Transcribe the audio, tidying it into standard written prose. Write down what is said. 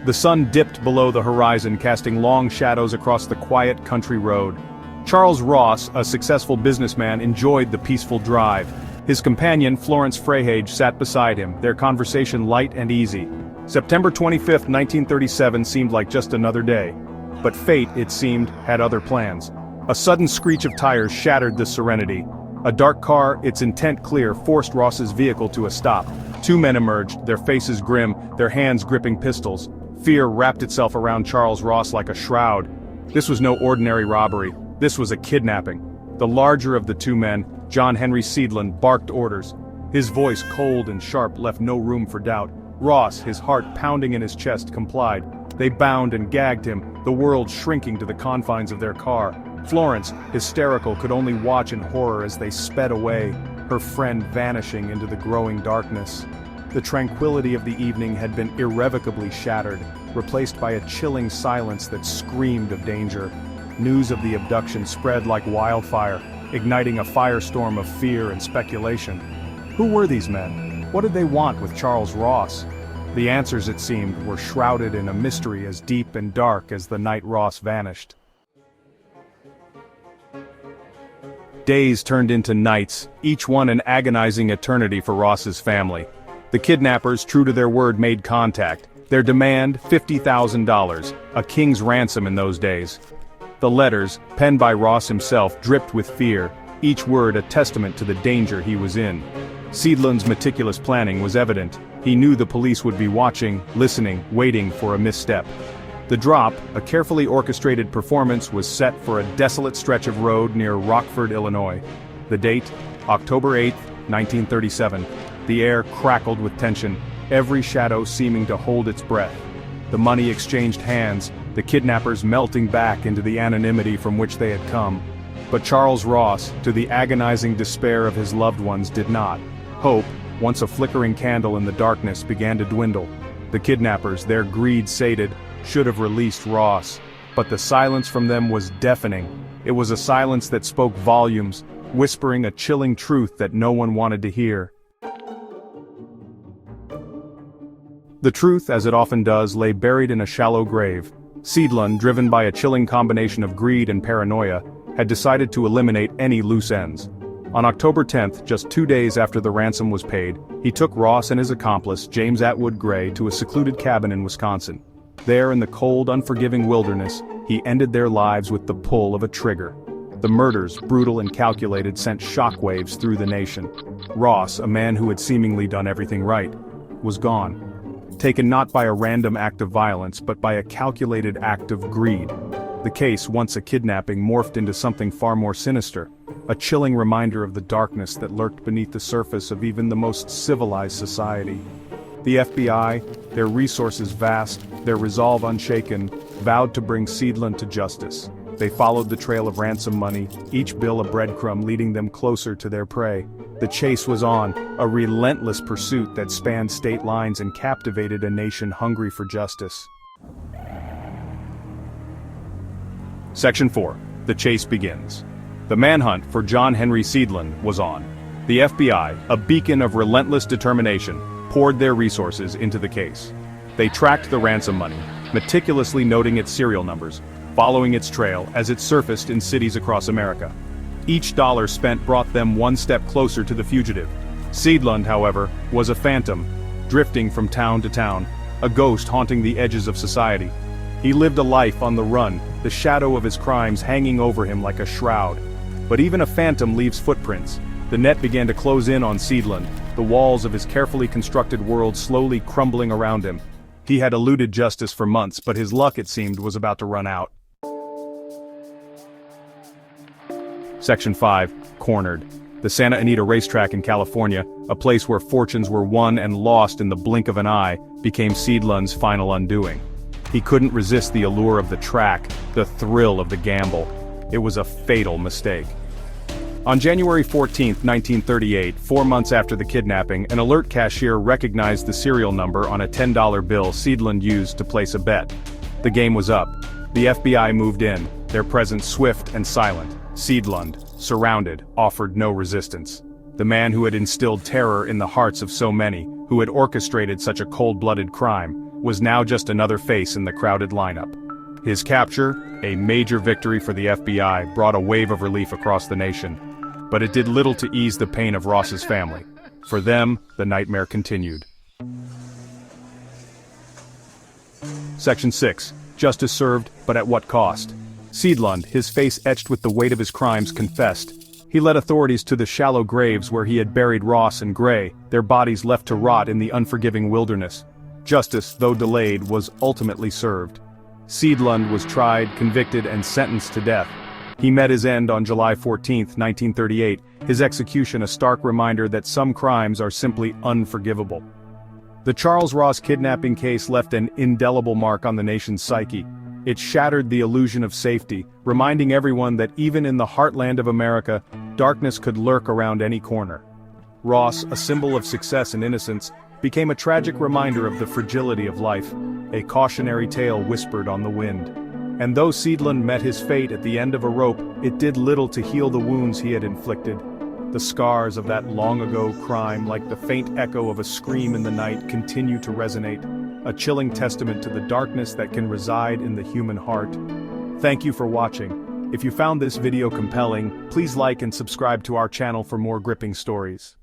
The sun dipped below the horizon, casting long shadows across the quiet country road. Charles Ross, a successful businessman, enjoyed the peaceful drive. His companion, Florence Freyhage, sat beside him, their conversation light and easy. September 25, 1937 seemed like just another day. But fate, it seemed, had other plans. A sudden screech of tires shattered the serenity. A dark car, its intent clear, forced Ross's vehicle to a stop. Two men emerged, their faces grim, their hands gripping pistols. Fear wrapped itself around Charles Ross like a shroud. This was no ordinary robbery. This was a kidnapping. The larger of the two men, John Henry Seidlin, barked orders. His voice, cold and sharp, left no room for doubt. Ross, his heart pounding in his chest, complied. They bound and gagged him, the world shrinking to the confines of their car. Florence, hysterical, could only watch in horror as they sped away, her friend vanishing into the growing darkness. The tranquility of the evening had been irrevocably shattered, replaced by a chilling silence that screamed of danger. News of the abduction spread like wildfire, igniting a firestorm of fear and speculation. Who were these men? What did they want with Charles Ross? The answers, it seemed, were shrouded in a mystery as deep and dark as the night Ross vanished. Days turned into nights, each one an agonizing eternity for Ross's family. The kidnappers, true to their word, made contact. Their demand, $50,000, a king's ransom in those days. The letters, penned by Ross himself, dripped with fear, each word a testament to the danger he was in. Seidlin's meticulous planning was evident. He knew the police would be watching, listening, waiting for a misstep. The drop, a carefully orchestrated performance, was set for a desolate stretch of road near Rockford, Illinois. The date, October 8, 1937. The air crackled with tension, every shadow seeming to hold its breath. The money exchanged hands, the kidnappers melting back into the anonymity from which they had come. But Charles Ross, to the agonizing despair of his loved ones, did not. Hope, once a flickering candle in the darkness, began to dwindle. The kidnappers, their greed sated, should have released Ross, but the silence from them was deafening. It was a silence that spoke volumes, whispering a chilling truth that no one wanted to hear. The truth, as it often does, lay buried in a shallow grave. Seidlin, driven by a chilling combination of greed and paranoia, had decided to eliminate any loose ends. On October 10th, just 2 days after the ransom was paid, he took Ross and his accomplice, James Atwood Gray, to a secluded cabin in Wisconsin. There in the cold, unforgiving wilderness, he ended their lives with the pull of a trigger. The murders, brutal and calculated, sent shockwaves through the nation. Ross, a man who had seemingly done everything right, was gone. Taken not by a random act of violence, but by a calculated act of greed. The case, once a kidnapping, morphed into something far more sinister, a chilling reminder of the darkness that lurked beneath the surface of even the most civilized society. The FBI, their resources vast, their resolve unshaken, vowed to bring Seidlin to justice. They followed the trail of ransom money, each bill a breadcrumb leading them closer to their prey. The chase was on, a relentless pursuit that spanned state lines and captivated a nation hungry for justice. Section 4. The chase begins. The manhunt for John Henry Seidlin was on. The FBI, a beacon of relentless determination, poured their resources into the case. They tracked the ransom money, meticulously noting its serial numbers, following its trail as it surfaced in cities across America. Each dollar spent brought them one step closer to the fugitive. Seidlin, however, was a phantom, drifting from town to town, a ghost haunting the edges of society. He lived a life on the run, the shadow of his crimes hanging over him like a shroud. But even a phantom leaves footprints. The net began to close in on Seidlin, the walls of his carefully constructed world slowly crumbling around him. He had eluded justice for months, but his luck, it seemed, was about to run out. Section 5. Cornered. The Santa Anita racetrack in California, a place where fortunes were won and lost in the blink of an eye, became Seidlin's final undoing. He couldn't resist the allure of the track, the thrill of the gamble. It was a fatal mistake. On January 14, 1938, 4 months after the kidnapping, an alert cashier recognized the serial number on a $10 bill Seidlin used to place a bet. The game was up. The FBI moved in, their presence swift and silent. Seidlin, surrounded, offered no resistance. The man who had instilled terror in the hearts of so many, who had orchestrated such a cold-blooded crime, was now just another face in the crowded lineup. His capture, a major victory for the FBI, brought a wave of relief across the nation. But it did little to ease the pain of Ross's family. For them, the nightmare continued. Section 6. Justice served, but at what cost? Seidlund, his face etched with the weight of his crimes, confessed. He led authorities to the shallow graves where he had buried Ross and Gray, their bodies left to rot in the unforgiving wilderness. Justice, though delayed, was ultimately served. Seidlund was tried, convicted, and sentenced to death. He met his end on July 14, 1938, his execution a stark reminder that some crimes are simply unforgivable. The Charles Ross kidnapping case left an indelible mark on the nation's psyche. It shattered the illusion of safety, reminding everyone that even in the heartland of America, darkness could lurk around any corner. Ross, a symbol of success and innocence, became a tragic reminder of the fragility of life, a cautionary tale whispered on the wind. And though Seidlund met his fate at the end of a rope, it did little to heal the wounds he had inflicted. The scars of that long-ago crime, like the faint echo of a scream in the night, continue to resonate, a chilling testament to the darkness that can reside in the human heart. Thank you for watching. If you found this video compelling, please like and subscribe to our channel for more gripping stories.